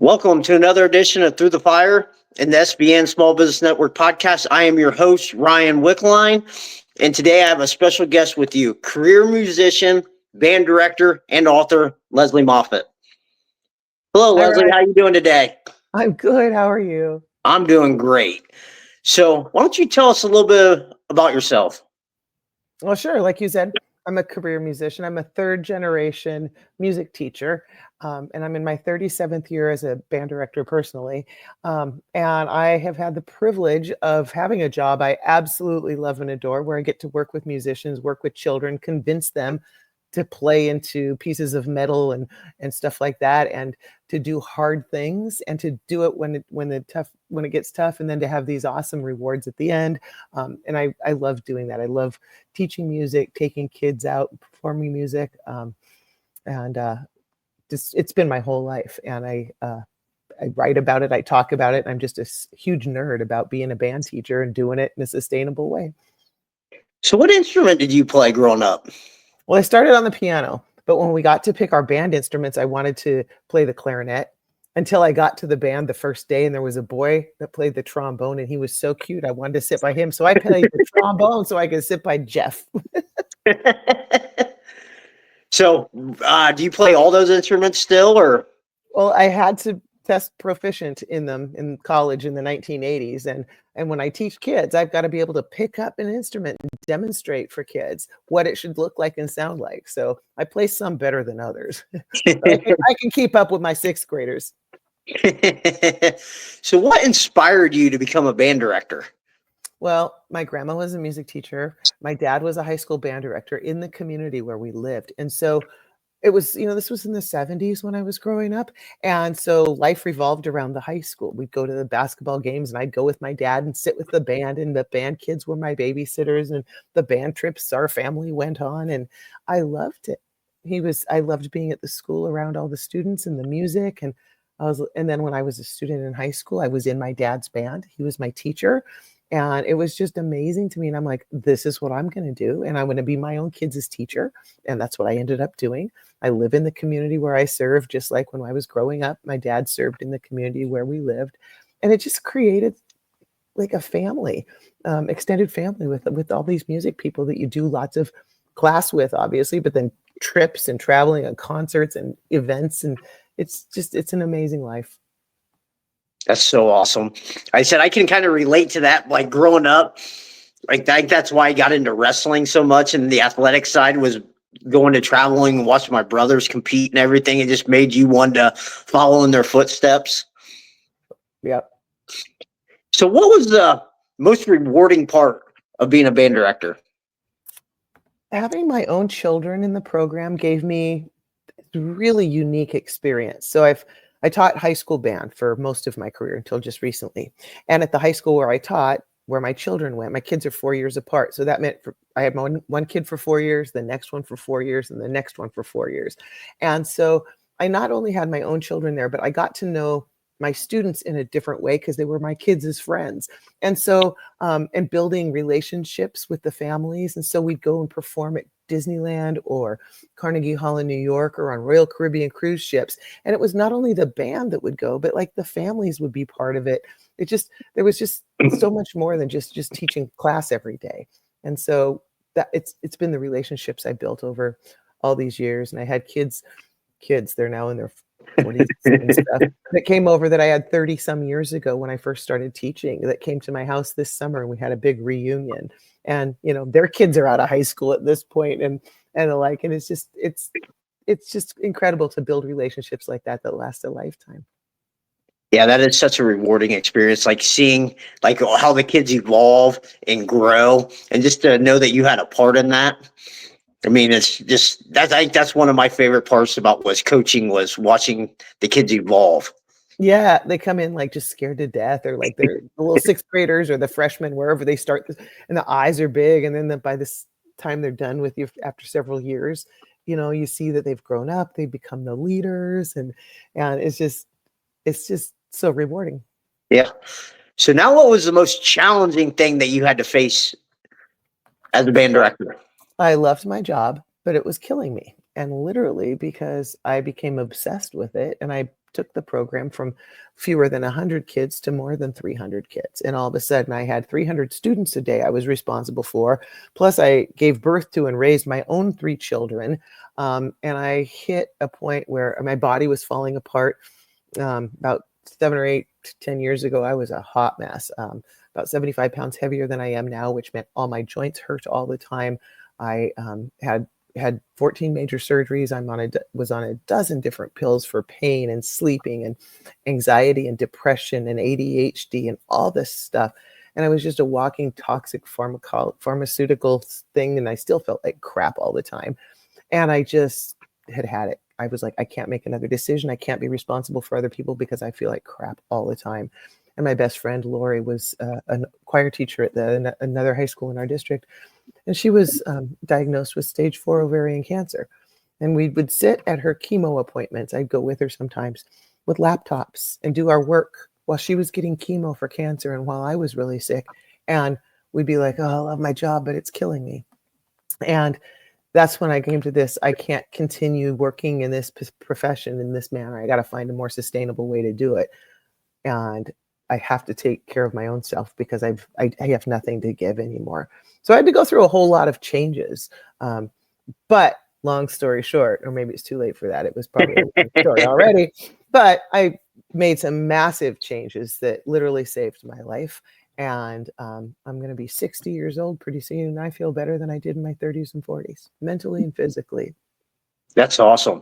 Welcome to another edition of Through the Fire in the SBN Small Business Network podcast. I am your host, Ryan Wickline, and today I have a special guest with you, career musician, band director, and author, Lesley Moffat. Hello, Hi, Lesley. Ryan. How are you doing today? I'm good. How are you? I'm doing great. So why don't you tell us a little bit about yourself? Well, sure. Like you said, I'm a career musician. I'm a third generation music teacher, and I'm in my 37th year as a band director personally. And I have had the privilege of having a job I absolutely love and adore, where I get to work with musicians, work with children, convince them to play into pieces of metal and stuff like that, and to do hard things and to do it when it gets tough, and then to have these awesome rewards at the end. And I love doing that. I love teaching music, taking kids out, performing music, and just it's been my whole life. And I write about it, I talk about it. I'm just a huge nerd about being a band teacher and doing it in a sustainable way. So what instrument did you play growing up? Well, I started on the piano, but when we got to pick our band instruments, I wanted to play the clarinet until I got to the band the first day, and there was a boy that played the trombone, and he was so cute. I wanted to sit by him, so I played the trombone so I could sit by Jeff. So do you play all those instruments still, or? Well, I had to test proficient in them in college in the 1980s. And when I teach kids, I've got to be able to pick up an instrument and demonstrate for kids what it should look like and sound like. So I play some better than others. I can keep up with my sixth graders. So what inspired you to become a band director? Well, my grandma was a music teacher. My dad was a high school band director in the community where we lived. And so it was, this was in the 70s when I was growing up. And so life revolved around the high school. We'd go to the basketball games and I'd go with my dad and sit with the band, and the band kids were my babysitters, and the band trips our family went on, and I loved it. I loved being at the school around all the students and the music. And then when I was a student in high school, I was in my dad's band. He was my teacher. And it was just amazing to me. And I'm like, this is what I'm going to do. And I'm going to be my own kids' teacher. And that's what I ended up doing. I live in the community where I serve, just like when I was growing up, my dad served in the community where we lived. And it just created like a family, extended family with all these music people that you do lots of class with, obviously, but then trips and traveling and concerts and events. And it's an amazing life. That's so awesome. I said I can kind of relate to that. Like growing up, like I think that's why I got into wrestling so much, and the athletic side was going to traveling and watching my brothers compete and everything. It just made you want to follow in their footsteps. Yep. So what was the most rewarding part of being a band director? Having my own children in the program gave me a really unique experience. So I taught high school band for most of my career until just recently. And at the high school where I taught, where my children went, my kids are 4 years apart. So that meant I had one kid for 4 years, the next one for 4 years, and the next one for 4 years. And so I not only had my own children there, but I got to know my students in a different way because they were my kids as friends. And so, and building relationships with the families. And so we'd go and perform at Disneyland or Carnegie Hall in New York or on Royal Caribbean cruise ships. And it was not only the band that would go, but like the families would be part of it. There was just so much more than just teaching class every day. And so that it's been the relationships I built over all these years. And I had kids, they're now in their 40s and stuff, that came over that I had 30 some years ago when I first started teaching, that came to my house this summer, and we had a big reunion. And their kids are out of high school at this point, and alike. And it's just incredible to build relationships like that last a lifetime. Yeah, that is such a rewarding experience. Like seeing like how the kids evolve and grow, and just to know that you had a part in that. I mean, it's just I think that's one of my favorite parts about coaching was watching the kids evolve. Yeah, they come in like just scared to death, or like they're the little sixth graders or the freshmen, wherever they start, and the eyes are big. And then by this time they're done with you after several years, you see that they've grown up, they become the leaders, and it's just so rewarding. Yeah. So now what was the most challenging thing that you had to face as a band director? I loved my job, but it was killing me. And literally because I became obsessed with it, and I took the program from fewer than 100 kids to more than 300 kids. And all of a sudden I had 300 students a day I was responsible for. Plus I gave birth to and raised my own 3 children. And I hit a point where my body was falling apart. About 7 or 8, 10 years ago, I was a hot mess, about 75 pounds heavier than I am now, which meant all my joints hurt all the time. I had 14 major surgeries. Was on a dozen different pills for pain and sleeping and anxiety and depression and ADHD and all this stuff. And I was just a walking toxic pharmaceutical thing. And I still felt like crap all the time. And I just had it. I was like, I can't make another decision. I can't be responsible for other people because I feel like crap all the time. And my best friend, Lori, was a choir teacher at another high school in our district. And she was diagnosed with stage 4 ovarian cancer. And we would sit at her chemo appointments. I'd go with her sometimes with laptops and do our work while she was getting chemo for cancer and while I was really sick. And we'd be like, oh, I love my job, but it's killing me. And that's when I came to this. I can't continue working in this profession in this manner. I got to find a more sustainable way to do it. And I have to take care of my own self because I have nothing to give anymore. So I had to go through a whole lot of changes. But long story short, or maybe it's too late for that. It was probably a long story already. But I made some massive changes that literally saved my life. And I'm going to be 60 years old pretty soon. And I feel better than I did in my 30s and 40s, mentally and physically. That's awesome.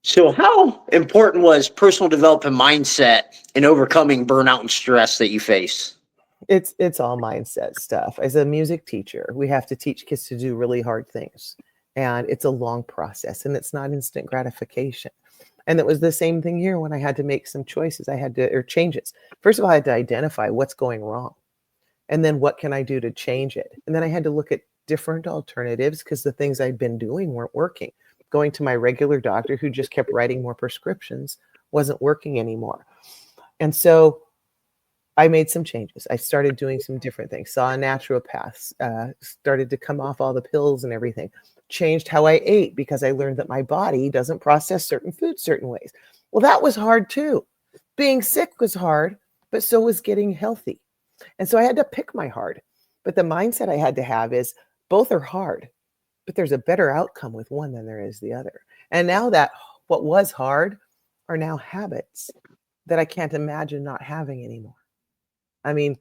So how important was personal development mindset in overcoming burnout and stress that you face? It's all mindset stuff. As a music teacher, we have to teach kids to do really hard things. And it's a long process and it's not instant gratification. And it was the same thing here when I had to make some choices. Or changes. First of all, I had to identify what's going wrong. And then what can I do to change it? And then I had to look at different alternatives because the things I'd been doing weren't working. Going to my regular doctor who just kept writing more prescriptions wasn't working anymore. And so I made some changes. I started doing some different things, saw a naturopath, started to come off all the pills and everything, changed how I ate because I learned that my body doesn't process certain foods certain ways. Well, that was hard too. Being sick was hard, but so was getting healthy. And so I had to pick my hard. But the mindset I had to have is both are hard, but there's a better outcome with one than there is the other. And now that what was hard are now habits that I can't imagine not having anymore. I mean,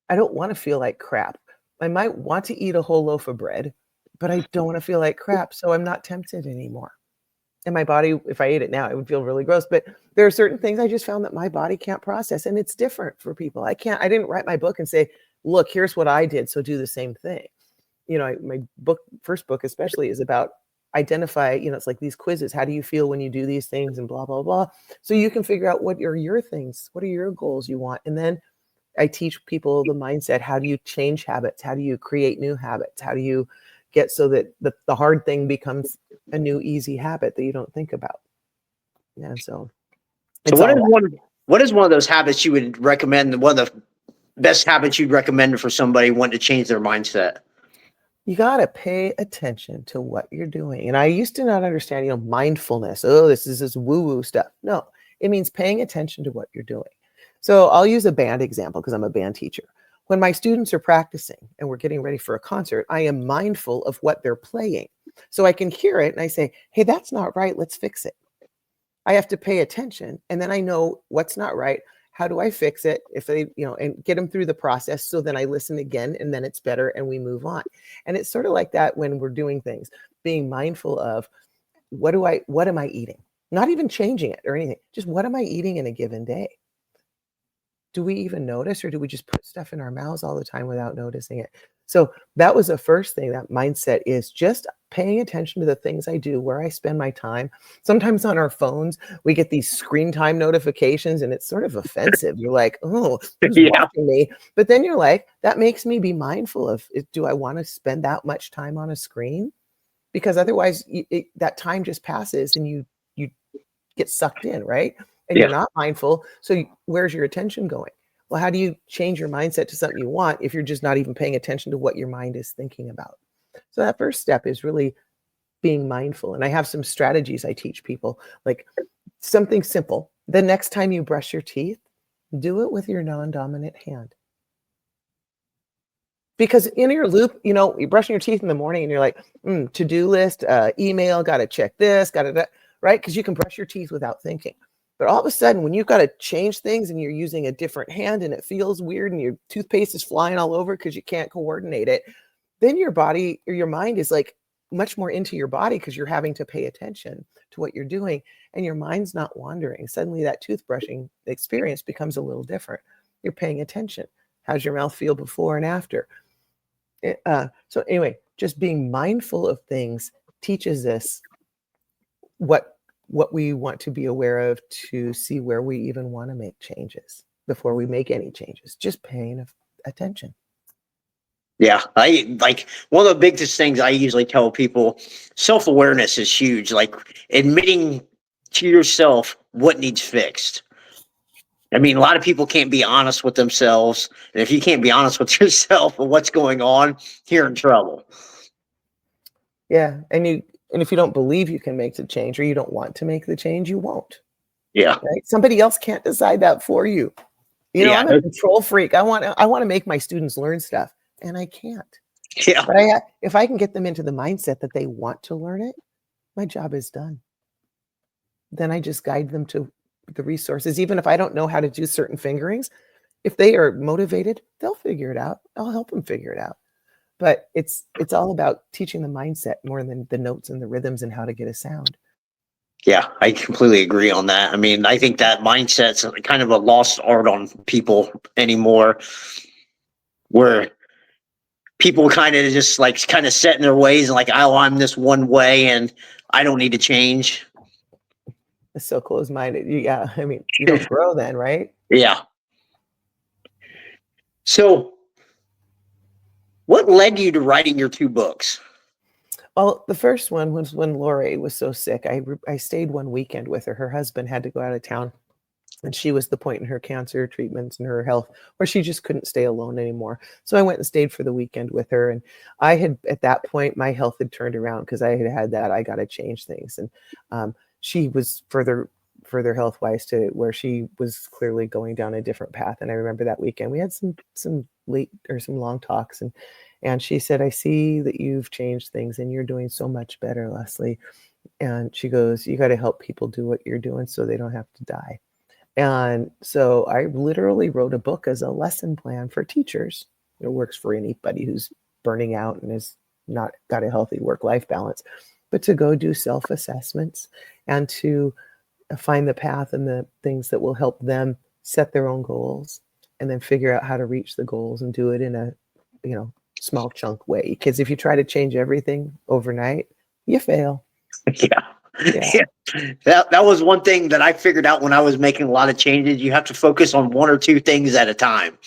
I don't want to feel like crap. I might want to eat a whole loaf of bread, but I don't want to feel like crap. So I'm not tempted anymore. And my body, if I ate it now, it would feel really gross. But there are certain things I just found that my body can't process. And it's different for people. I didn't write my book and say, look, here's what I did. So do the same thing. My first book especially is about identify, it's like these quizzes. How do you feel when you do these things and blah, blah, blah. So you can figure out what are your things. What are your goals you want? And then I teach people the mindset. How do you change habits? How do you create new habits? How do you get so that the hard thing becomes a new easy habit that you don't think about? And so what is one of those habits you would recommend, one of the best habits you'd recommend for somebody wanting to change their mindset? You got to pay attention to what you're doing. And I used to not understand, mindfulness. Oh, this is this woo-woo stuff. No, it means paying attention to what you're doing. So I'll use a band example because I'm a band teacher. When my students are practicing and we're getting ready for a concert, I am mindful of what they're playing. So I can hear it and I say, hey, that's not right. Let's fix it. I have to pay attention. And then I know what's not right. How do I fix it? If they, and get them through the process. So then I listen again and then it's better and we move on. And it's sort of like that when we're doing things, being mindful of what am I eating? Not even changing it or anything. Just what am I eating in a given day? Do we even notice, or do we just put stuff in our mouths all the time without noticing it? So that was the first thing. That mindset is just paying attention to the things I do, where I spend my time. Sometimes on our phones, we get these screen time notifications and it's sort of offensive. You're like, oh, who's watching me? But then you're like, that makes me be mindful of, do I want to spend that much time on a screen? Because otherwise that time just passes and you get sucked in, right? And you're not mindful. So where's your attention going? Well, how do you change your mindset to something you want if you're just not even paying attention to what your mind is thinking about? So that first step is really being mindful. And I have some strategies I teach people, like something simple. The next time you brush your teeth, do it with your non-dominant hand. Because in your loop, you're brushing your teeth in the morning and you're like, to-do list, email, got to check this, got to, right? Because you can brush your teeth without thinking. But all of a sudden, when you've got to change things and you're using a different hand and it feels weird and your toothpaste is flying all over because you can't coordinate it, then your body or your mind is like much more into your body because you're having to pay attention to what you're doing and your mind's not wandering. Suddenly that toothbrushing experience becomes a little different. You're paying attention. How's your mouth feel before and after? So anyway, just being mindful of things teaches us what we want to be aware of to see where we even want to make changes before we make any changes. Just paying attention. Yeah, I like one of the biggest things I usually tell people, self-awareness is huge. Like admitting to yourself what needs fixed. I mean, a lot of people can't be honest with themselves. And if you can't be honest with yourself or what's going on, you're in trouble. Yeah. And if you don't believe you can make the change or you don't want to make the change, you won't. Yeah. Right? Somebody else can't decide that for you. Yeah. I'm a control freak. I want to make my students learn stuff and I can't. Yeah. But if I can get them into the mindset that they want to learn it, my job is done. Then I just guide them to the resources. Even if I don't know how to do certain fingerings, if they are motivated, they'll figure it out. I'll help them figure it out. But it's all about teaching the mindset more than the notes and the rhythms and how to get a sound. Yeah, I completely agree on that. I mean, I think that mindset's kind of a lost art on people anymore, where people kind of just like kind of set in their ways and like, oh, I'm this one way and I don't need to change. It's so close-minded. Yeah, I mean, you don't grow then, right? Yeah. So, what led you to writing your 2 books? Well, the first one was when Lori was so sick. I stayed one weekend with her. Her husband had to go out of town, and she was the point in her cancer treatments and her health where she just couldn't stay alone anymore. So I went and stayed for the weekend with her. And I had, at that point, my health had turned around because I had that. I got to change things. And she was further health wise to where she was clearly going down a different path. And I remember that weekend we had some late or some long talks, and she said, I see that you've changed things and you're doing so much better, Lesley. And she goes, you got to help people do what you're doing so they don't have to die. And so I literally wrote a book as a lesson plan for teachers. It works for anybody who's burning out and has not got a healthy work-life balance, but to go do self-assessments and to find the path and the things that will help them set their own goals and then figure out how to reach the goals and do it in a, small chunk way. Because if you try to change everything overnight, you fail. Yeah. That was one thing that I figured out when I was making a lot of changes. You have to focus on 1 or 2 things at a time.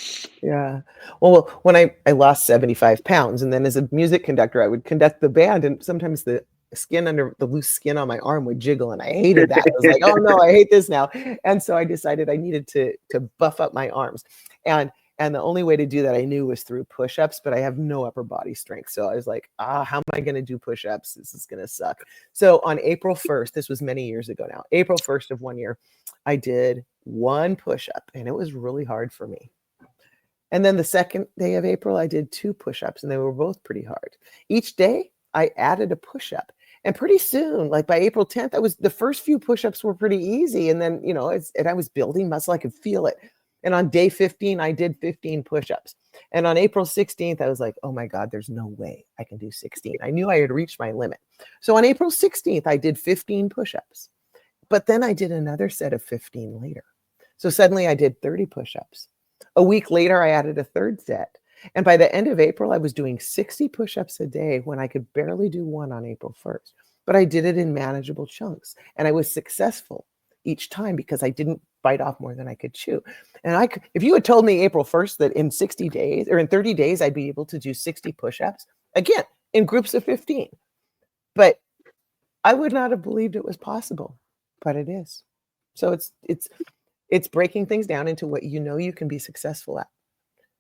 Yeah. Well, when I lost 75 pounds, and then as a music conductor, I would conduct the band, and sometimes the skin under the loose skin on my arm would jiggle, and I hated that. I was like, oh no, I hate this now. And so I decided I needed to buff up my arms. And the only way to do that I knew was through push-ups, but I have no upper body strength. So I was like, how am I going to do push-ups? This is going to suck. So on April 1st, this was many years ago now, April 1st of one year, I did 1 push-up, and it was really hard for me. And then the second day of April, I did 2 push-ups, and they were both pretty hard. Each day I added a push-up. And pretty soon, like by April 10th, the first few push-ups were pretty easy. And then, and I was building muscle, I could feel it. And on day 15, I did 15 push-ups. And on April 16th, I was like, oh my God, there's no way I can do 16. I knew I had reached my limit. So on April 16th, I did 15 push-ups. But then I did another set of 15 later. So suddenly I did 30 push-ups. A week later, I added a third set. And by the end of April, I was doing 60 push-ups a day when I could barely do 1 on April 1st. But I did it in manageable chunks. And I was successful each time because I didn't bite off more than I could chew. And if you had told me April 1st that in 60 days or in 30 days, I'd be able to do 60 push-ups, again, in groups of 15. But I would not have believed it was possible, but it is. So it's breaking things down into what you can be successful at,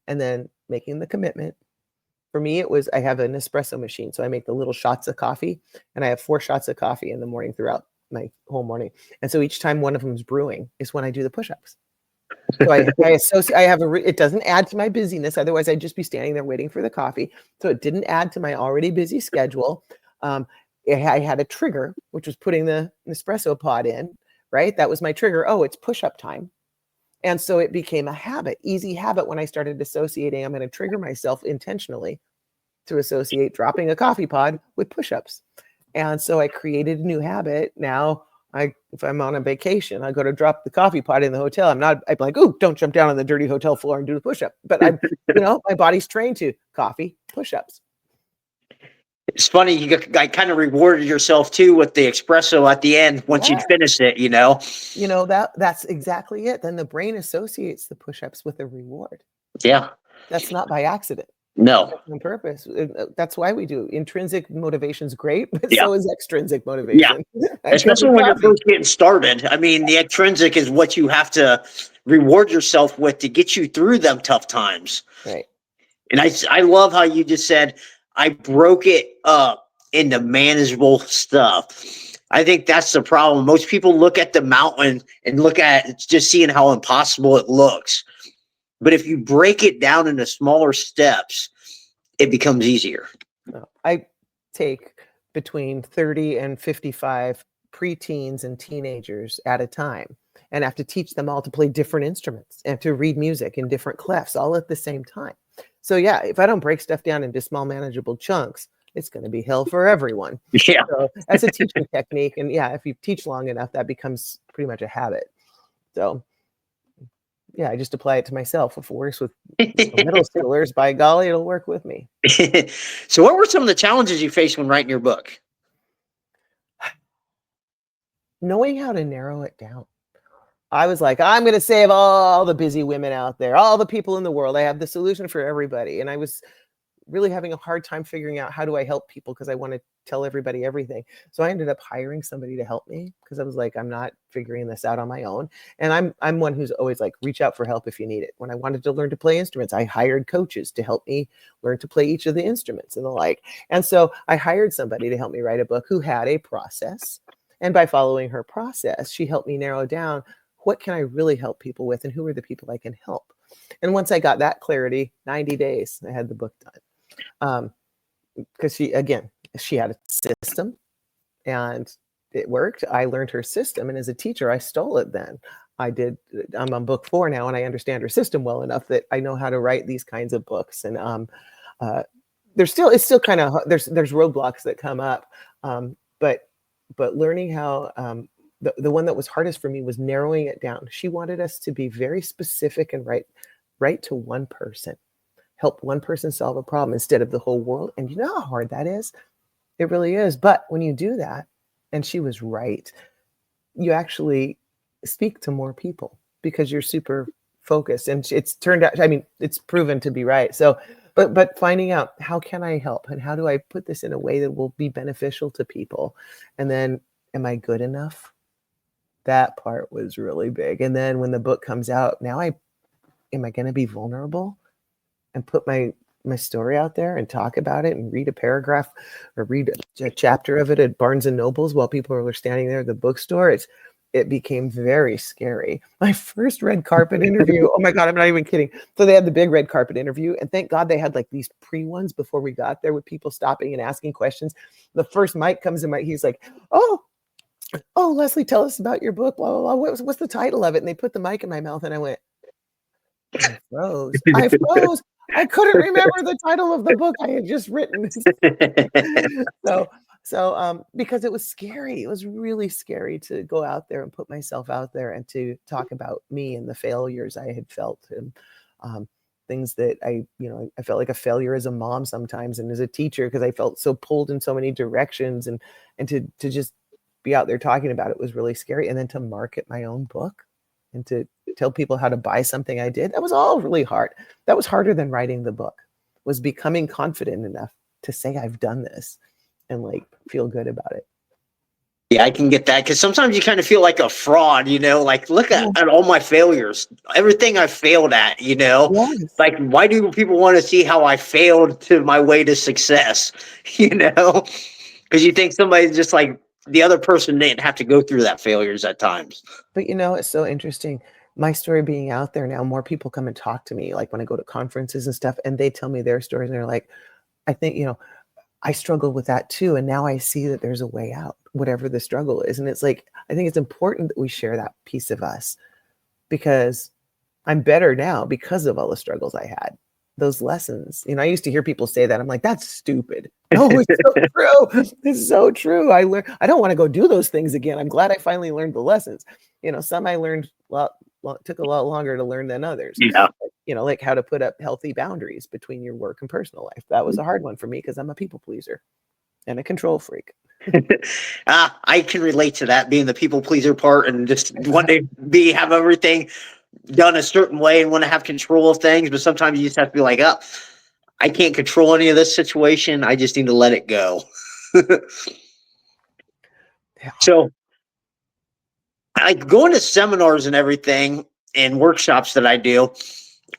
and then making the commitment For me, it was, I have an espresso machine. So I make the little shots of coffee, and I have 4 shots of coffee in the morning throughout my whole morning. And so each time one of them is brewing is when I do the push-ups. So I associate, I have it doesn't add to my busyness. Otherwise I'd just be standing there waiting for the coffee. So it didn't add to my already busy schedule. I had a trigger, which was putting the espresso pod in, right? That was my trigger. Oh, it's push-up time. And so it became a habit, easy habit, when I started associating, I'm going to trigger myself intentionally to associate dropping a coffee pod with push-ups. And so I created a new habit. Now, if I'm on a vacation, I go to drop the coffee pot in the hotel. I'm like, oh, don't jump down on the dirty hotel floor and do the push-up. But my body's trained to coffee, push-ups. It's funny, you kind of rewarded yourself too with the espresso at the end once you'd finished it, That's exactly it. Then the brain associates the push-ups with a reward. Yeah. That's not by accident. No. On purpose. That's why we do. Intrinsic motivation is great, but Yeah. so is extrinsic motivation. Yeah. Especially when you're first getting started. I mean, the extrinsic is what you have to reward yourself with to get you through them tough times. Right. And I love how you just said, I broke it up into manageable stuff. I think that's the problem. Most people look at the mountain and look at it just seeing how impossible it looks. But if you break it down into smaller steps, it becomes easier. I take between 30 and 55 preteens and teenagers at a time, and have to teach them all to play different instruments and to read music in different clefs all at the same time. So yeah, if I don't break stuff down into small manageable chunks, it's going to be hell for everyone. Yeah. So that's a teaching technique. And yeah, if you teach long enough, that becomes pretty much a habit. So yeah, I just apply it to myself. If it works with middle schoolers, by golly, it'll work with me. So what were some of the challenges you faced when writing your book? Knowing how to narrow it down. I was like, I'm going to save all the busy women out there, all the people in the world. I have the solution for everybody. And I was really having a hard time figuring out, how do I help people? Because I want to tell everybody everything. So I ended up hiring somebody to help me, because I was like, I'm not figuring this out on my own. And I'm one who's always like, reach out for help if you need it. When I wanted to learn to play instruments, I hired coaches to help me learn to play each of the instruments and the like. And so I hired somebody to help me write a book who had a process. And by following her process, she helped me narrow down, what can I really help people with, and who are the people I can help? And once I got that clarity, 90 days, I had the book done. Because she had a system and it worked. I learned her system. And as a teacher, I stole it then. I'm on book 4 now, and I understand her system well enough that I know how to write these kinds of books. And it's still kind of, there's roadblocks that come up. But learning how, the one that was hardest for me was narrowing it down. She wanted us to be very specific and write to one person, help one person solve a problem instead of the whole world. And you know how hard that is? It really is. But when you do that, and she was right, you actually speak to more people because you're super focused. And it's turned out, I mean, it's proven to be right. So, but finding out, how can I help, and how do I put this in a way that will be beneficial to people? And then, am I good enough? That part was really big. And then when the book comes out, now am I going to be vulnerable and put my story out there and talk about it and read a paragraph or read a chapter of it at Barnes and Nobles while people are standing there at the bookstore? It became very scary. My first red carpet interview, oh my God, I'm not even kidding. So they had the big red carpet interview, and thank God they had like these pre-ones before we got there with people stopping and asking questions. The first mic comes in, he's like, oh, Lesley, tell us about your book, blah, blah, blah. What's the title of it? And they put the mic in my mouth, and I went, I froze. I couldn't remember the title of the book I had just written. So because it was scary. It was really scary to go out there and put myself out there and to talk about me and the failures I had felt, and things that I felt like a failure as a mom sometimes, and as a teacher, because I felt so pulled in so many directions, and to just be out there talking about it was really scary. And then to market my own book and to tell people how to buy something I did, that was all really hard. That was harder than writing the book, was becoming confident enough to say I've done this and like feel good about it. Yeah, I can get that because sometimes you kind of feel like a fraud, like look Yeah. at all my failures, everything I failed at, Yes. like why do people want to see how I failed to my way to success, you know? Because you think somebody's just like the other person didn't have to go through that failures at times. But it's so interesting. My story being out there now, more people come and talk to me, like when I go to conferences and stuff, and they tell me their stories, and they're like, I think, I struggle with that too. And now I see that there's a way out, whatever the struggle is. And it's like, I think it's important that we share that piece of us because I'm better now because of all the struggles I had, those lessons. I used to hear people say that. I'm like, that's stupid. No, it's so true. It's so true. I don't want to go do those things again. I'm glad I finally learned the lessons. Some I learned took a lot longer to learn than others. Yeah. Like how to put up healthy boundaries between your work and personal life. That was a hard one for me because I'm a people pleaser and a control freak. I can relate to that, being the people pleaser part and just want to have everything done a certain way and want to have control of things. But sometimes you just have to be like, oh, I can't control any of this situation. I just need to let it go. Yeah. So, like going to seminars and everything and workshops that I do,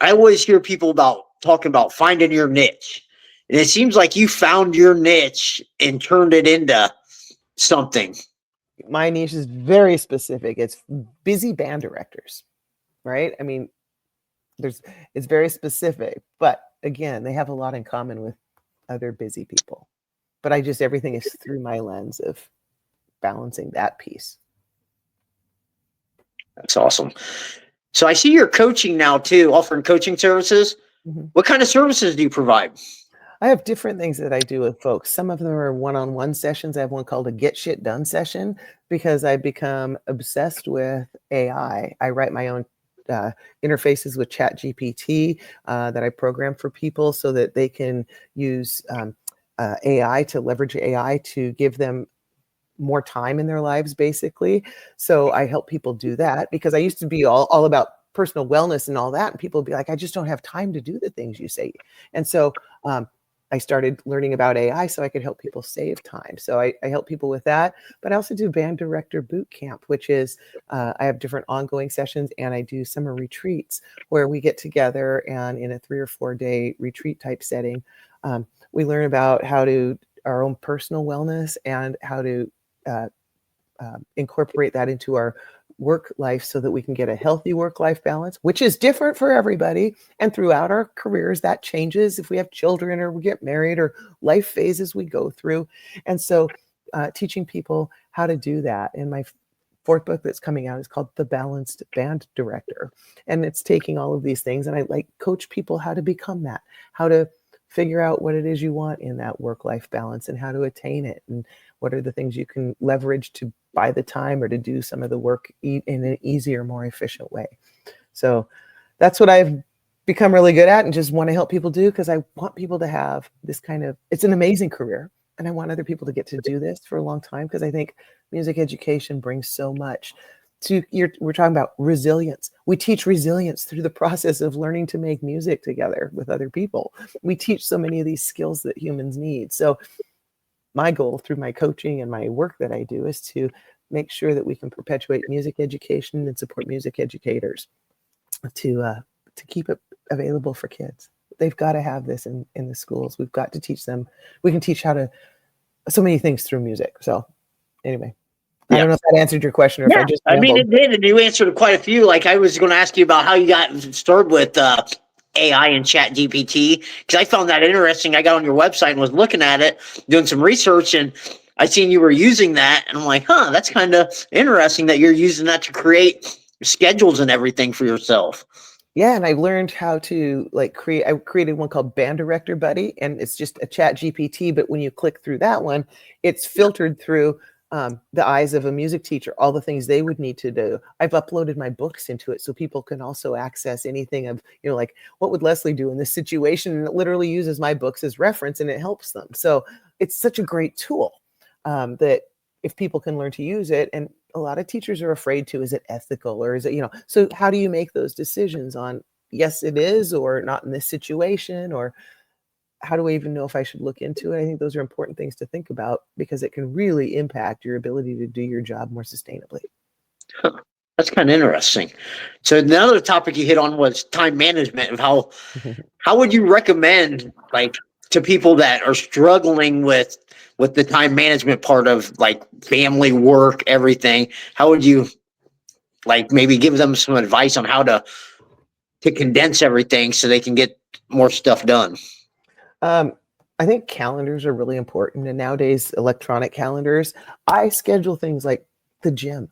I always hear people talking about finding your niche. And it seems like you found your niche and turned it into something. My niche is very specific. It's busy band directors, right? I mean, it's very specific, but again, they have a lot in common with other busy people. But everything is through my lens of balancing that piece. That's awesome. So I see you're coaching now too, offering coaching services. Mhm. What kind of services do you provide? I have different things that I do with folks. Some of them are one-on-one sessions. I have one called a Get Shit Done session because I've become obsessed with AI. I write my own interfaces with ChatGPT that I program for people so that they can use AI to leverage AI to give them more time in their lives, basically. So I help people do that because I used to be all about personal wellness and all that. And people would be like, I just don't have time to do the things you say. And so I started learning about AI so I could help people save time. So I help people with that. But I also do band director boot camp, which is I have different ongoing sessions and I do summer retreats where we get together and in a 3 or 4 day retreat type setting, we learn about how to our own personal wellness and how to uh, incorporate that into our work life so that we can get a healthy work-life balance, which is different for everybody. And throughout our careers, that changes if we have children or we get married or life phases we go through. And so teaching people how to do that. And my fourth book that's coming out is called The Balanced Band Director. And it's taking all of these things and I coach people how to become that, how to figure out what it is you want in that work-life balance and how to attain it. And what are the things you can leverage to buy the time or to do some of the work in an easier, more efficient way. So that's what I've become really good at and just want to help people do because I want people to have this it's an amazing career. And I want other people to get to do this for a long time because I think music education brings so much we're talking about resilience. We teach resilience through the process of learning to make music together with other people. We teach so many of these skills that humans need. So my goal through my coaching and my work that I do is to make sure that we can perpetuate music education and support music educators to keep it available for kids. They've got to have this in the schools. We've got to teach them. We can teach so many things through music. So anyway, I don't know if that answered your question or if I Yeah, just I mean, rambled. it did, and you answered quite a few. Like, I was going to ask you about how you got started with AI and Chat GPT, because I found that interesting. I got on your website and was looking at it, doing some research, and I seen you were using that, and I'm like, huh, that's kind of interesting that you're using that to create schedules and everything for yourself. Yeah, and I learned how to create. I created one called Band Director Buddy, and it's just a Chat GPT. But when you click through that one, it's filtered through the eyes of a music teacher, all the things they would need to do. I've uploaded my books into it so people can also access anything of, like what would Lesley do in this situation? And it literally uses my books as reference and it helps them. So it's such a great tool that if people can learn to use it, and a lot of teachers are afraid to, is it ethical or is it, so how do you make those decisions on, yes, it is, or not in this situation, or how do I even know if I should look into it? I think those are important things to think about because it can really impact your ability to do your job more sustainably. Huh. That's kind of interesting. So another topic you hit on was time management and how would you recommend like to people that are struggling with the time management part of like family, work, everything? How would you like maybe give them some advice on how to condense everything so they can get more stuff done? Um, I think calendars are really important, and nowadays electronic calendars. I schedule things like the gym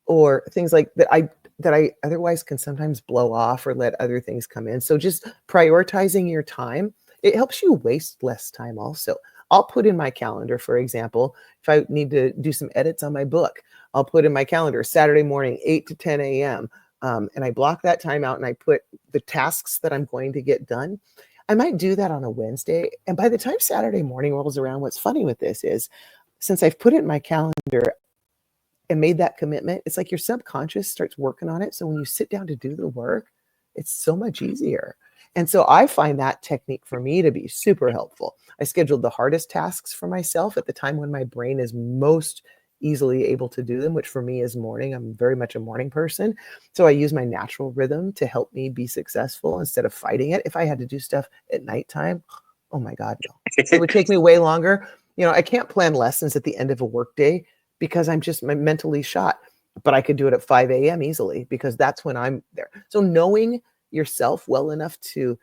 or things like that I otherwise can sometimes blow off or let other things come in. So just prioritizing your time, it helps you waste less time also. I'll put in my calendar, for example, if I need to do some edits on my book, I'll put in my calendar Saturday morning, 8 to 10 a.m. And I block that time out and I put the tasks that I'm going to get done. I might do that on a Wednesday. And by the time Saturday morning rolls around, what's funny with this is since I've put it in my calendar and made that commitment, it's like your subconscious starts working on it. So when you sit down to do the work, it's so much easier. And so I find that technique for me to be super helpful. I scheduled the hardest tasks for myself at the time when my brain is most easily able to do them, which for me is morning. I'm very much a morning person. So I use my natural rhythm to help me be successful instead of fighting it. If I had to do stuff at nighttime, oh my God, no. It would take me way longer. I can't plan lessons at the end of a workday because I'm mentally shot, but I could do it at 5 a.m. easily because that's when I'm there. So knowing yourself well enough to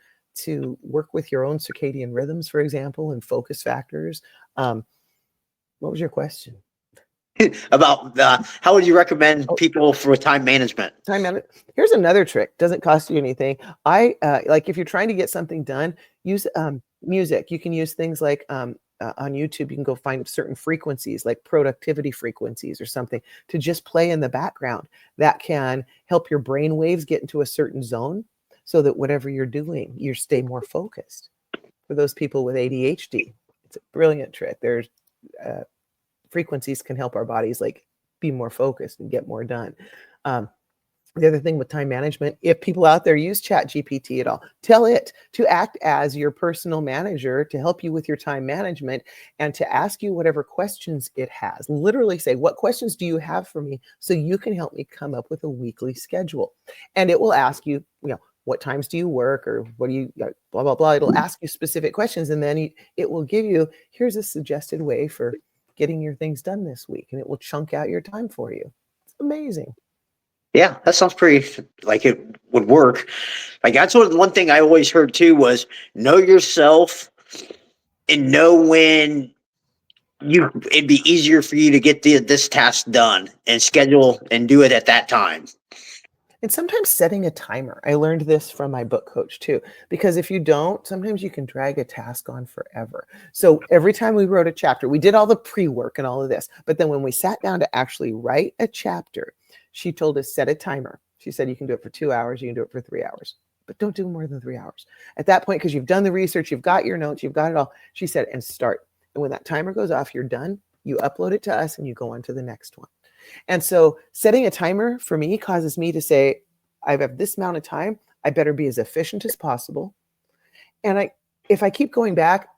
work with your own circadian rhythms, for example, and focus factors. What was your question? About how would you recommend Oh, people for time management? Here's another trick. Doesn't cost you anything. I like if you're trying to get something done, use music. You can use things like on YouTube. You can go find certain frequencies, like productivity frequencies or something, to just play in the background. That can help your brain waves get into a certain zone, so that whatever you're doing, you stay more focused. For those people with ADHD, it's a brilliant trick. There's frequencies can help our bodies like be more focused and get more done. The other thing with time management, if people out there use Chat GPT at all, tell it to act as your personal manager to help you with your time management and to ask you whatever questions it has. Literally say, what questions do you have for me so you can help me come up with a weekly schedule? And it will ask you, what times do you work or what do you, blah, blah, blah. It'll ask you specific questions and then it will give you, here's a suggested way for getting your things done this week. And it will chunk out your time for you. It's amazing. Yeah, that sounds pretty like it would work. Like that's one thing I always heard too was know yourself and know when it'd be easier for you to get this task done and schedule and do it at that time. And sometimes setting a timer. I learned this from my book coach too, because if you don't, sometimes you can drag a task on forever. So every time we wrote a chapter, we did all the pre-work and all of this, but then when we sat down to actually write a chapter, she told us set a timer. She said, you can do it for 2 hours, you can do it for 3 hours, but don't do more than 3 hours. At that point, because you've done the research, you've got your notes, you've got it all, she said, and start. And when that timer goes off, you're done, you upload it to us and you go on to the next one. And so setting a timer for me causes me to say, I have this amount of time, I better be as efficient as possible. And if I keep going back,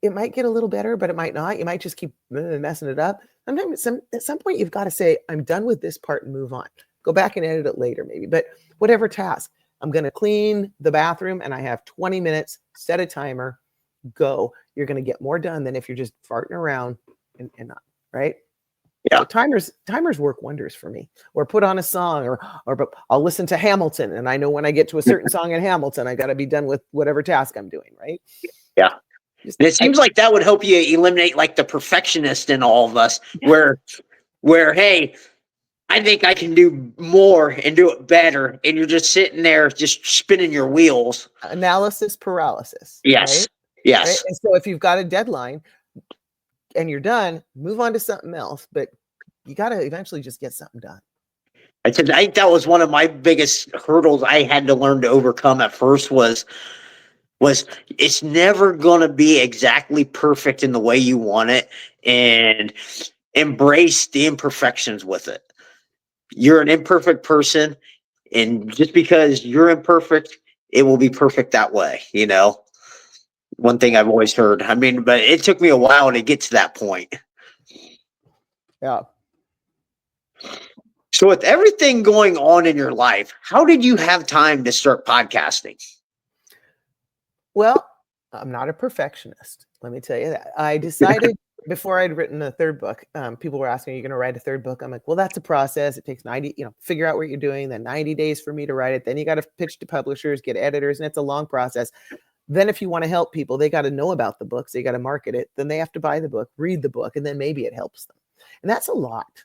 it might get a little better, but it might not. You might just keep messing it up. Sometimes at some point, you've got to say, I'm done with this part and move on. Go back and edit it later, maybe. But whatever task, I'm going to clean the bathroom and I have 20 minutes, set a timer, go. You're going to get more done than if you're just farting around and not, right? Yeah. So timers work wonders for me. Or put on a song, or I'll listen to Hamilton, and I know when I get to a certain song in Hamilton, I got to be done with whatever task I'm doing, right? Yeah. And it seems like that would help you eliminate like the perfectionist in all of us, where hey, I think I can do more and do it better, and you're just sitting there just spinning your wheels. Analysis paralysis. Yes. Right? Yes. Right? And so if you've got a deadline and you're done, move on to something else, but you got to eventually just get something done. I think that was one of my biggest hurdles I had to learn to overcome at first was it's never going to be exactly perfect in the way you want it, and embrace the imperfections with it. You're an imperfect person, and just because you're imperfect, it will be perfect that way, One thing I've always heard. I mean, but it took me a while to get to that point. Yeah. So with everything going on in your life, how did you have time to start podcasting? Well, I'm not a perfectionist. Let me tell you that. I decided before I'd written a third book, people were asking, are you going to write a third book? I'm like, well, that's a process. It takes 90, figure out what you're doing, then 90 days for me to write it. Then you got to pitch to publishers, get editors, and it's a long process. Then if you want to help people, they got to know about the books. They got to market it. Then they have to buy the book, read the book, and then maybe it helps them. And that's a lot.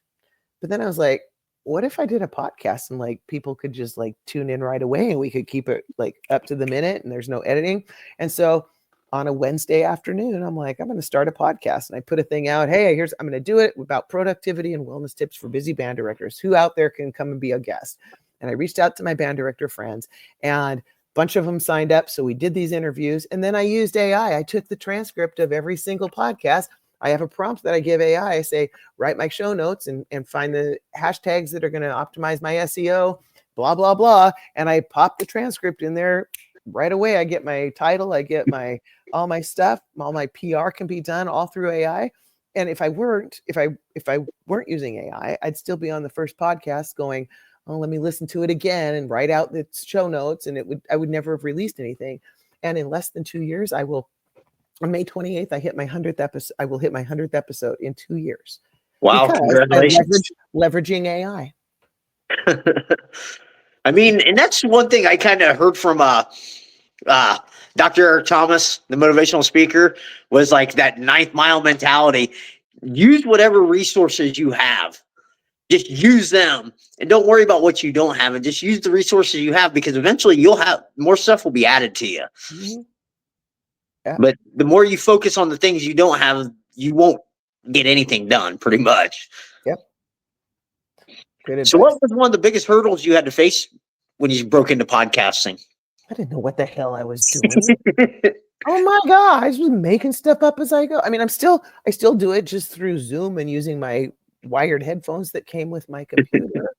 But then I was like, what if I did a podcast and like people could just like tune in right away and we could keep it like up to the minute and there's no editing. And so on a Wednesday afternoon, I'm like, I'm going to start a podcast. And I put a thing out. Hey, I'm going to do it about productivity and wellness tips for busy band directors. Who out there can come and be a guest? And I reached out to my band director friends and a bunch of them signed up. So we did these interviews and then I used AI. I took the transcript of every single podcast. I have a prompt that I give AI. I say, write my show notes and find the hashtags that are going to optimize my SEO, blah, blah, blah. And I pop the transcript in there right away. I get my title. I get all my stuff. All my PR can be done all through AI. And if I weren't using AI, I'd still be on the first podcast going, oh, let me listen to it again and write out the show notes. And I would never have released anything. And in less than 2 years, on May 28th, I hit my 100th episode. I will hit my 100th episode in 2 years. Wow, because congratulations. leveraging AI. I mean, and that's one thing I kind of heard from Dr. Eric Thomas, the motivational speaker, was like that ninth mile mentality. Use whatever resources you have. Just use them and don't worry about what you don't have and just use the resources you have because eventually you'll have more stuff will be added to you. Mm-hmm. Yeah. But the more you focus on the things you don't have, you won't get anything done pretty much. Yep. Good advice. So what was one of the biggest hurdles you had to face when you broke into podcasting? I didn't know what the hell I was doing. Oh my God. I was making stuff up as I go. I mean, I still do it just through Zoom and using my wired headphones that came with my computer.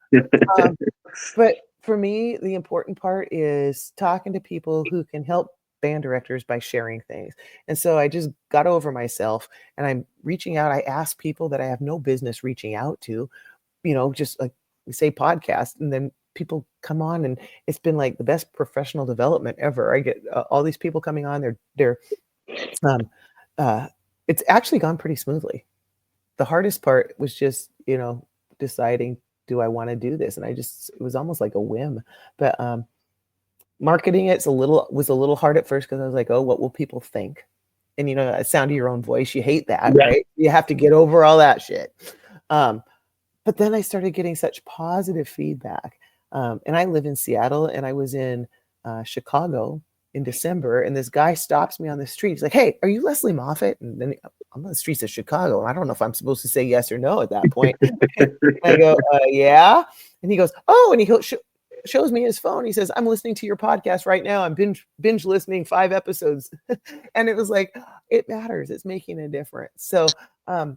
But for me, the important part is talking to people who can help band directors by sharing things. And so I just got over myself and I'm reaching out. I ask people that I have no business reaching out to, just like we say podcast, and then people come on and it's been like the best professional development ever. I get all these people coming on. It's actually gone pretty smoothly. The hardest part was just, deciding, do I want to do this? And it was almost like a whim, but marketing was a little hard at first because I was like, oh, what will people think? And the sound of your own voice, you hate that, Yeah. right? You have to get over all that shit. But then I started getting such positive feedback. And I live in Seattle and I was in Chicago in December, and this guy stops me on the street. He's like, hey, are you Lesley Moffat? And then I'm on the streets of Chicago. I don't know if I'm supposed to say yes or no at that point. And I go, yeah. And he goes, oh, and he shows me his phone. He says, I'm listening to your podcast right now. I'm binge listening 5 episodes. And it was like, it matters. It's making a difference. So I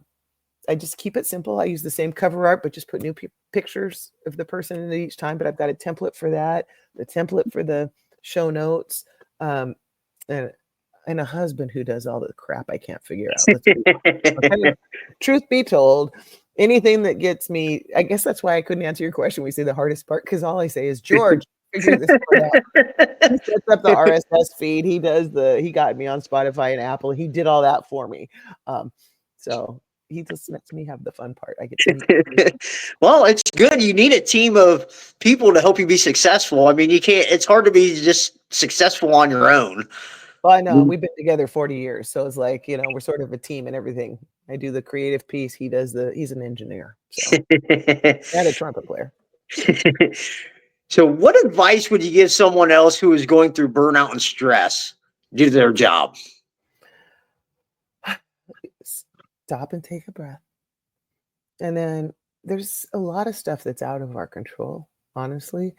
just keep it simple. I use the same cover art, but just put new pictures of the person in it each time. But I've got a template for that, the template for the show notes, and a husband who does all the crap I can't figure out. Truth be told, anything that gets me, I guess that's why I couldn't answer your question. We say the hardest part because all I say is, George, figure this part out. He sets up the RSS feed. He got me on Spotify and Apple. He did all that for me. So he just lets me have the fun part. I get to Well, it's good. You need a team of people to help you be successful. I mean, it's hard to be just successful on your own. Well, I know we've been together 40 years. So it's like, we're sort of a team and everything. I do the creative piece. He's an engineer. So and a trumpet player. So what advice would you give someone else who is going through burnout and stress due to their job? Stop and take a breath. And then there's a lot of stuff that's out of our control, honestly.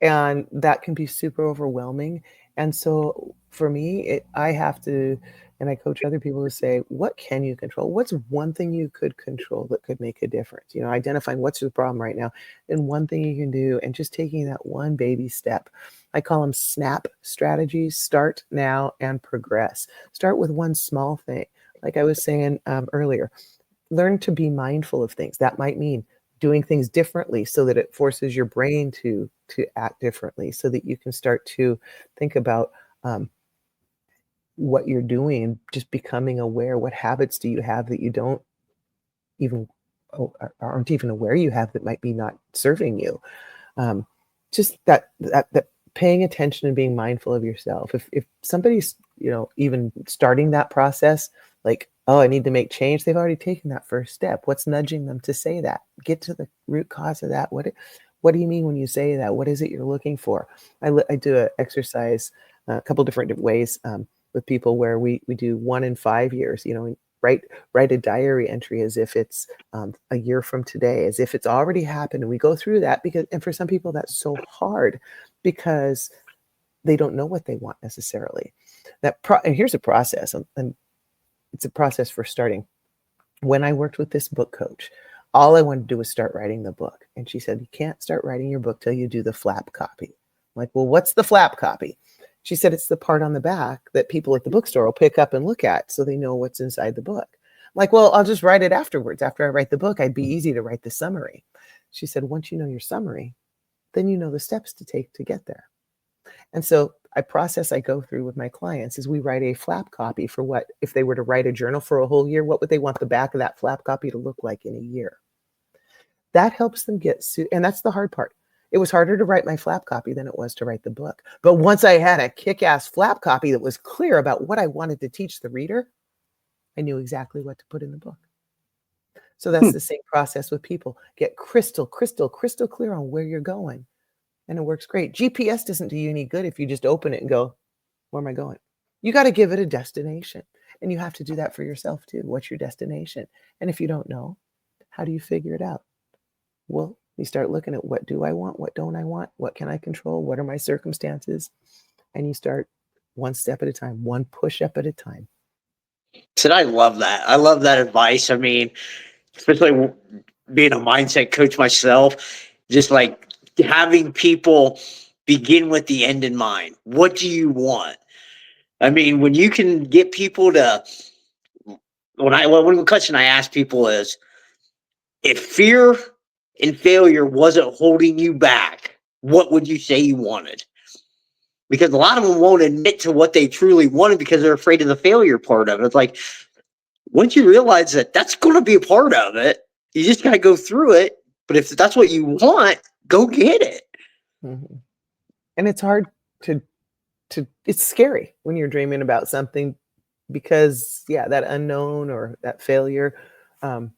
And that can be super overwhelming. And so for me, I have to, and I coach other people to say, what can you control? What's one thing you could control that could make a difference? Identifying what's the problem right now and one thing you can do, and just taking that one baby step. I call them SNAP strategies: start now and progress. Start with one small thing. Like I was saying earlier, learn to be mindful of things. That might mean doing things differently so that it forces your brain to act differently, so that you can start to think about what you're doing, just becoming aware. What habits do you have that you don't even aren't even aware you have, that might be not serving you? Just that paying attention and being mindful of yourself. If somebody's even starting that process, like, oh, I need to make change, they've already taken that first step. What's nudging them to say that? Get to the root cause of that. What do you mean when you say that? What is it you're looking for? I do an exercise a couple different ways with people, where we do 1 and 5 years. Write a diary entry as if it's a year from today, as if it's already happened. And we go through that and for some people that's so hard because they don't know what they want necessarily. And here's a process, and it's a process for starting. When I worked with this book coach, all I wanted to do was start writing the book. And she said, you can't start writing your book till you do the flap copy. I'm like, well, what's the flap copy? She said, it's the part on the back that people at the bookstore will pick up and look at so they know what's inside the book. I'm like, well, I'll just write it afterwards. After I write the book, I'd be easy to write the summary. She said, once you know your summary, then you know the steps to take to get there. And so I go through with my clients is we write a flap copy for what, if they were to write a journal for a whole year, what would they want the back of that flap copy to look like in a year? That helps them and that's the hard part. It was harder to write my flap copy than it was to write the book. But once I had a kick-ass flap copy that was clear about what I wanted to teach the reader, I knew exactly what to put in the book. So that's the same process with people. Get crystal clear on where you're going. And it works great. GPS doesn't do you any good if you just open it and go, where am I going? You got to give it a destination. And you have to do that for yourself too. What's your destination? And if you don't know, how do you figure it out? Well, you start looking at, what do I want? What don't I want? What can I control? What are my circumstances? And you start one step at a time, one push-up at a time. So I love that. I love that advice. I mean, especially being a mindset coach myself, just like having people begin with the end in mind. What do you want? I mean, when you can get people to, one question I ask people is, if fear and failure wasn't holding you back, what would you say you wanted? Because a lot of them won't admit to what they truly wanted because they're afraid of the failure part of it. It's like, once you realize that that's going to be a part of it, you just got to go through it. But if that's what you want, go get it. Mm-hmm. And it's hard it's scary when you're dreaming about something because, that unknown or that failure. And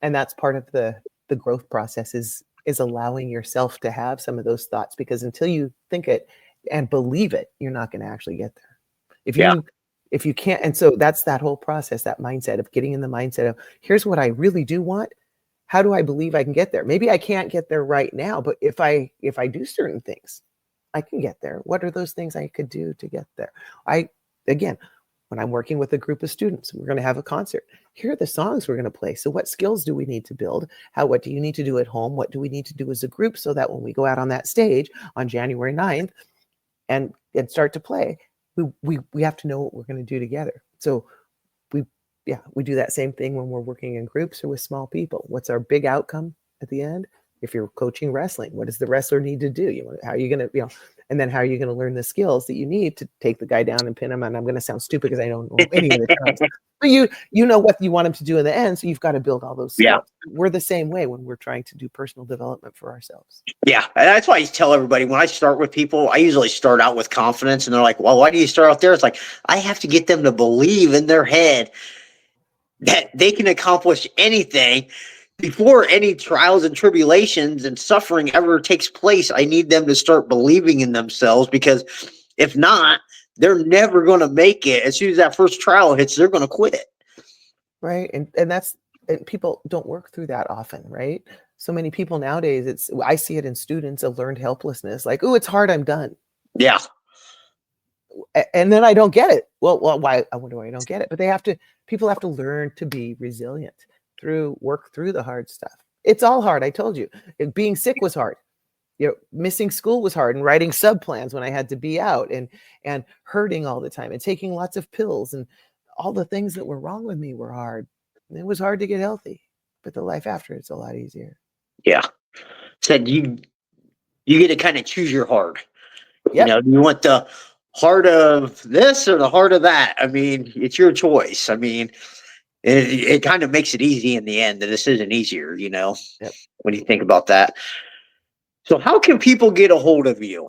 that's part of the growth process is allowing yourself to have some of those thoughts, because until you think it and believe it, you're not going to actually get there. If you can't. And so that's that whole process, that mindset of getting in the mindset of, here's what I really do want. How do I believe I can get there? Maybe I can't get there right now, but if I do certain things, I can get there. What are those things I could do to get there? Again, when I'm working with a group of students, we're going to have a concert. Here are the songs we're going to play. So what skills do we need to build? What do you need to do at home? What do we need to do as a group so that when we go out on that stage on January 9th and start to play, we have to know what we're going to do together. So we do that same thing when we're working in groups or with small people. What's our big outcome at the end? If you're coaching wrestling, what does the wrestler need to do? How are you going to, and then how are you going to learn the skills that you need to take the guy down and pin him? And I'm going to sound stupid because I don't know any of the terms, but you know what you want him to do in the end. So you've got to build all those skills. Yeah. We're the same way when we're trying to do personal development for ourselves. Yeah. And that's why I tell everybody, when I start with people, I usually start out with confidence, and they're like, well, why do you start out there? It's like, I have to get them to believe in their head that they can accomplish anything. Before any trials and tribulations and suffering ever takes place, I need them to start believing in themselves, because if not, they're never going to make it. As soon as that first trial hits, they're going to quit it. Right. And people don't work through that often, right? So many people nowadays, I see it in students, a learned helplessness, like, oh, it's hard, I'm done. Yeah. And then I don't get it. Well, why? I wonder why I don't get it. But people have to learn to be resilient work through the hard stuff. It's all hard. I told you, being sick was hard. Missing school was hard, and writing sub plans when I had to be out, and hurting all the time, and taking lots of pills, and all the things that were wrong with me were hard. And it was hard to get healthy, but the life after it's a lot easier. Yeah. Said you get to kind of choose your heart. Yep. Do you want the heart of this or the heart of that? I mean, it's your choice. I mean, it kind of makes it easy in the end. The decision easier, Yep. when you think about that. So how can people get a hold of you?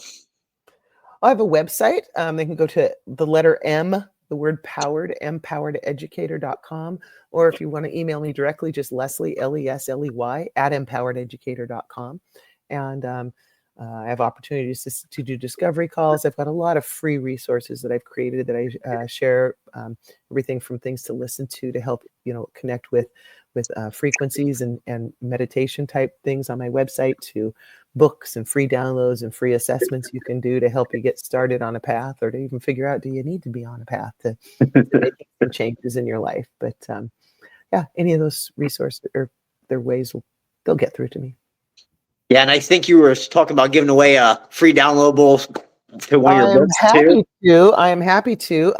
I have a website. They can go to the letter M, the word powered, empowerededucator.com. Or if you want to email me directly, just Lesley, Lesley, @empowerededucator.com. And I have opportunities to do discovery calls. I've got a lot of free resources that I've created that I share, everything from things to listen to help, connect with frequencies and meditation type things on my website, to books and free downloads and free assessments you can do to help you get started on a path, or to even figure out, do you need to be on a path to make some changes in your life. But yeah, any of those resources or their ways, they'll get through to me. Yeah, and I think you were talking about giving away a free downloadable to one of your books too. I am happy to.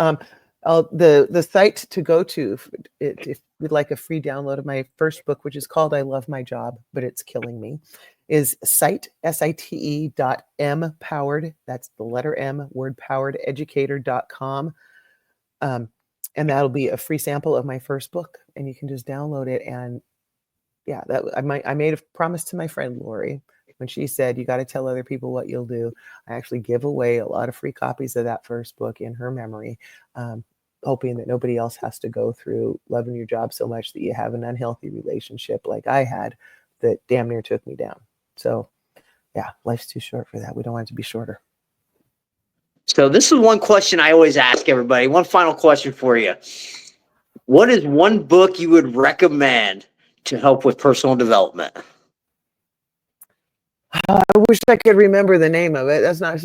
The site to go to if you'd like a free download of my first book, which is called I Love My Job, But It's Killing Me, is site.empowered. That's the letter M, word powered, educator.com. And that'll be a free sample of my first book, and you can just download it. And yeah, I made a promise to my friend Lori when she said, you got to tell other people what you'll do. I actually give away a lot of free copies of that first book in her memory, hoping that nobody else has to go through loving your job so much that you have an unhealthy relationship like I had that damn near took me down. So yeah, life's too short for that. We don't want it to be shorter. So this is one question I always ask everybody. One final question for you. What is one book you would recommend to help with personal development? I wish I could remember the name of it. That's not.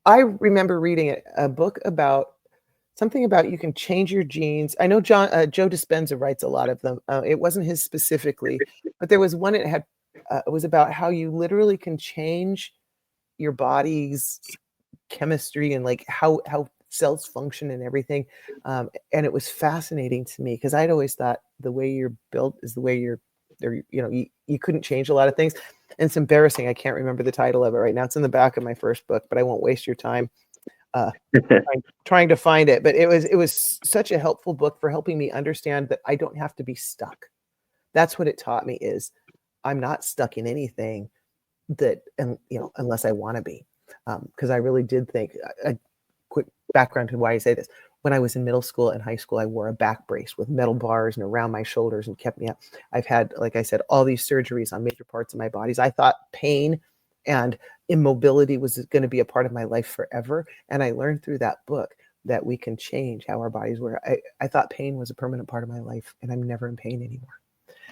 I remember reading a book about something about you can change your genes. I know Joe Dispenza writes a lot of them. It wasn't his specifically, but there was one. It was about how you literally can change your body's chemistry and like how cells function and everything. And it was fascinating to me because I'd always thought the way you're built is the way you couldn't change a lot of things. And it's embarrassing. I can't remember the title of it right now. It's in the back of my first book, but I won't waste your time trying to find it. But it was such a helpful book for helping me understand that I don't have to be stuck. That's what it taught me, is I'm not stuck in anything that, and unless I want to be. Because I really did think, a quick background to why I say this. When I was in middle school and high school, I wore a back brace with metal bars and around my shoulders and kept me up. I've had, like I said, all these surgeries on major parts of my bodies. I thought pain and immobility was going to be a part of my life forever. And I learned through that book that we can change how our bodies were. I thought pain was a permanent part of my life, and I'm never in pain anymore.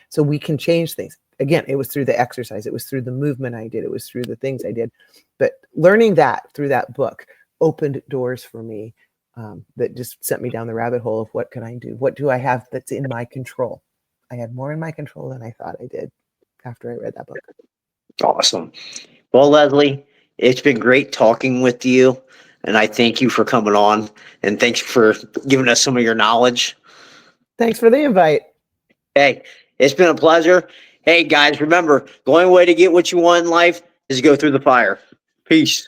So we can change things. Again, it was through the exercise. It was through the movement I did. It was through the things I did. But learning that through that book opened doors for me that just sent me down the rabbit hole of what can I do? What do I have that's in my control? I had more in my control than I thought I did after I read that book. Awesome. Well, Lesley, it's been great talking with you. And I thank you for coming on. And thanks for giving us some of your knowledge. Thanks for the invite. Hey, it's been a pleasure. Hey, guys, remember, the only way to get what you want in life is to go through the fire. Peace.